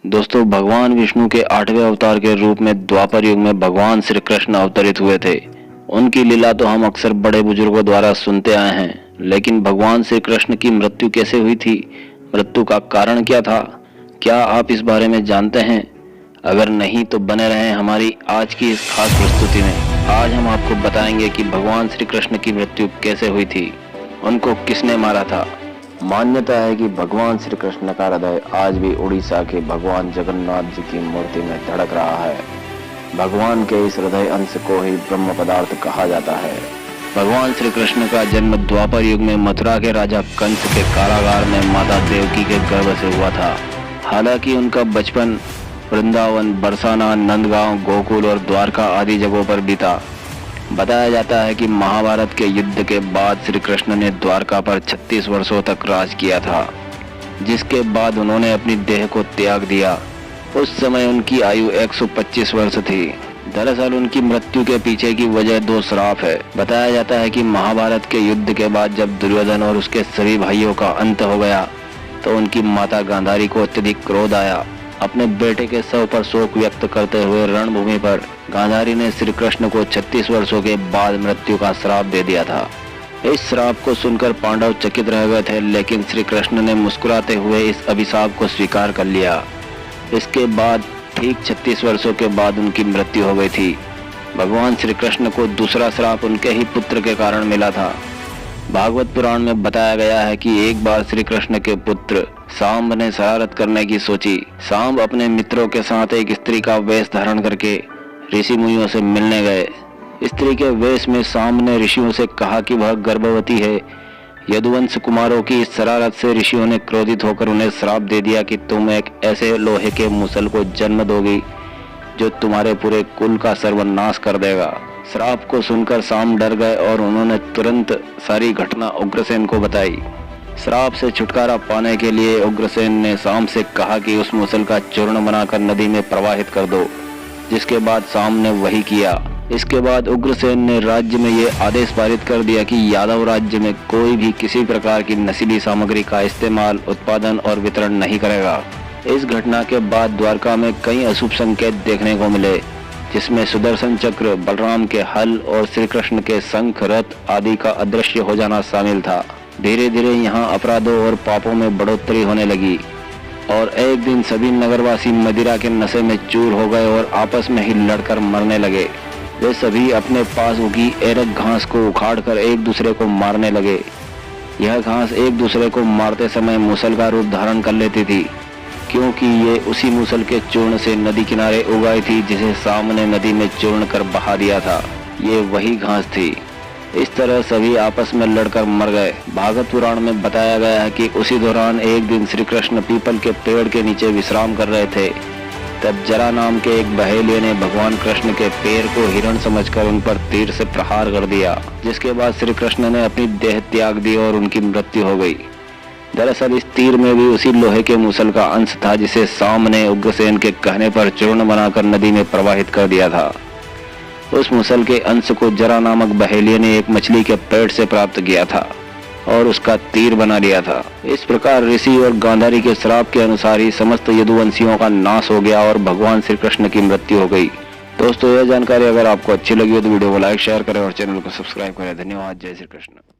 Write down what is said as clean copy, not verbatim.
दोस्तों, भगवान विष्णु के 8वें अवतार के रूप में द्वापर युग में भगवान श्री कृष्ण अवतरित हुए थे। उनकी लीला तो हम अक्सर बड़े बुजुर्गों द्वारा सुनते आए हैं, लेकिन भगवान श्री कृष्ण की मृत्यु कैसे हुई थी? मृत्यु का कारण क्या था? क्या आप इस बारे में जानते हैं? अगर नहीं तो बने रहें हमारी आज की इस खास प्रस्तुति में। आज हम आपको बताएंगे कि भगवान श्री कृष्ण की मृत्यु कैसे हुई थी, उनको किसने मारा था। मान्यता है कि भगवान श्री कृष्ण का हृदय आज भी उड़ीसा के भगवान जगन्नाथ जी की मूर्ति में धड़क रहा है। भगवान के इस हृदय अंश को ही ब्रह्म पदार्थ कहा जाता है। भगवान श्री कृष्ण का जन्म द्वापर युग में मथुरा के राजा कंस के कारागार में माता देवकी के गर्भ से हुआ था। हालांकि उनका बचपन वृंदावन, बरसाना, नंदगांव, गोकुल और द्वारका आदि जगहों पर बीता। बताया जाता है कि महाभारत के युद्ध के बाद श्री कृष्ण ने द्वारका पर 36 वर्षों तक राज किया था, जिसके बाद उन्होंने अपनी देह को त्याग दिया। उस समय उनकी आयु 125 वर्ष थी। दरअसल उनकी मृत्यु के पीछे की वजह 2 श्राप है। बताया जाता है कि महाभारत के युद्ध के बाद जब दुर्योधन और उसके सभी भाइयों का अंत हो गया तो उनकी माता गांधारी को अत्यधिक क्रोध आया। अपने बेटे के शव पर शोक व्यक्त करते हुए रणभूमि पर गांधारी ने श्री कृष्ण को 36 वर्षों के बाद मृत्यु का श्राप दे दिया था। इस श्राप को सुनकर पांडव चकित रह गए थे, लेकिन श्री कृष्ण ने मुस्कुराते हुए इस अभिशाप को स्वीकार कर लिया। इसके बाद ठीक 36 वर्षों के बाद उनकी मृत्यु हो गई थी। भगवान श्री कृष्ण को दूसरा श्राप उनके ही पुत्र के कारण मिला था। भागवत पुराण में बताया गया है कि एक बार श्री कृष्ण के पुत्र सांब ने शरारत करने की सोची। सांब अपने मित्रों के साथ एक स्त्री का वेश धारण करके ऋषि मुनियों से मिलने गए। स्त्री के वेश में सांब ने ऋषियों से कहा कि वह गर्भवती है। यदुवंश कुमारों की इस शरारत से ऋषियों ने क्रोधित होकर उन्हें श्राप दे दिया कि तुम एक ऐसे लोहे के मुसल को जन्म दोगी जो तुम्हारे पूरे कुल का सर्वनाश कर देगा। श्राप को सुनकर सांब डर गए और उन्होंने तुरंत सारी घटना उग्रसेन को बताई। श्राप से छुटकारा पाने के लिए उग्रसेन ने सांब से कहा कि उस मुसल का चूर्ण बनाकर नदी में प्रवाहित कर दो, जिसके बाद सांब ने वही किया। इसके बाद उग्रसेन ने राज्य में ये आदेश पारित कर दिया कि यादव राज्य में कोई भी किसी प्रकार की नशीली सामग्री का इस्तेमाल, उत्पादन और वितरण नहीं करेगा। इस घटना के बाद द्वारका में कई अशुभ संकेत देखने को मिले, जिसमें सुदर्शन चक्र, बलराम के हल और श्री कृष्ण के शंख, रथ आदि का अदृश्य हो जाना शामिल था। धीरे धीरे यहाँ अपराधों और पापों में बढ़ोतरी होने लगी और एक दिन सभी नगरवासी मदिरा के नशे में चूर हो गए और आपस में ही लड़कर मरने लगे। वे सभी अपने पास उगी एरक घास को उखाड़कर एक दूसरे को मारने लगे। यह घास एक दूसरे को मारते समय मुसल का रूप धारण कर लेती थी, क्योंकि ये उसी मुसल के चूर्ण से नदी किनारे उगाई थी जिसे सांब ने नदी में चूर्ण कर बहा दिया था। ये वही घास थी। इस तरह सभी आपस में लड़कर मर गए। भागवत पुराण में बताया गया है कि उसी दौरान एक दिन श्री कृष्ण पीपल के पेड़ के नीचे विश्राम कर रहे थे। तब जरा नाम के एक बहेलिये ने भगवान कृष्ण के पैर को हिरण समझकर उन पर तीर से प्रहार कर दिया, जिसके बाद श्री कृष्ण ने अपनी देह त्याग दी और उनकी मृत्यु हो गई। दरअसल इस तीर में भी उसी लोहे के मुसल का अंश था जिसे सांब ने उग्रसेन के कहने पर चूर्ण बनाकर नदी में प्रवाहित कर दिया था। उस मुसल के अंश को जरा नामक बहेलिये ने एक मछली के पेट से प्राप्त किया था और उसका तीर बना लिया था। इस प्रकार ऋषि और गांधारी के श्राप के अनुसार ही समस्त यदुवंशियों का नाश हो गया और भगवान श्री कृष्ण की मृत्यु हो गई। दोस्तों, यह जानकारी अगर आपको अच्छी लगी हो तो वीडियो को लाइक, शेयर करें और चैनल को सब्सक्राइब करें। धन्यवाद। जय श्री कृष्ण।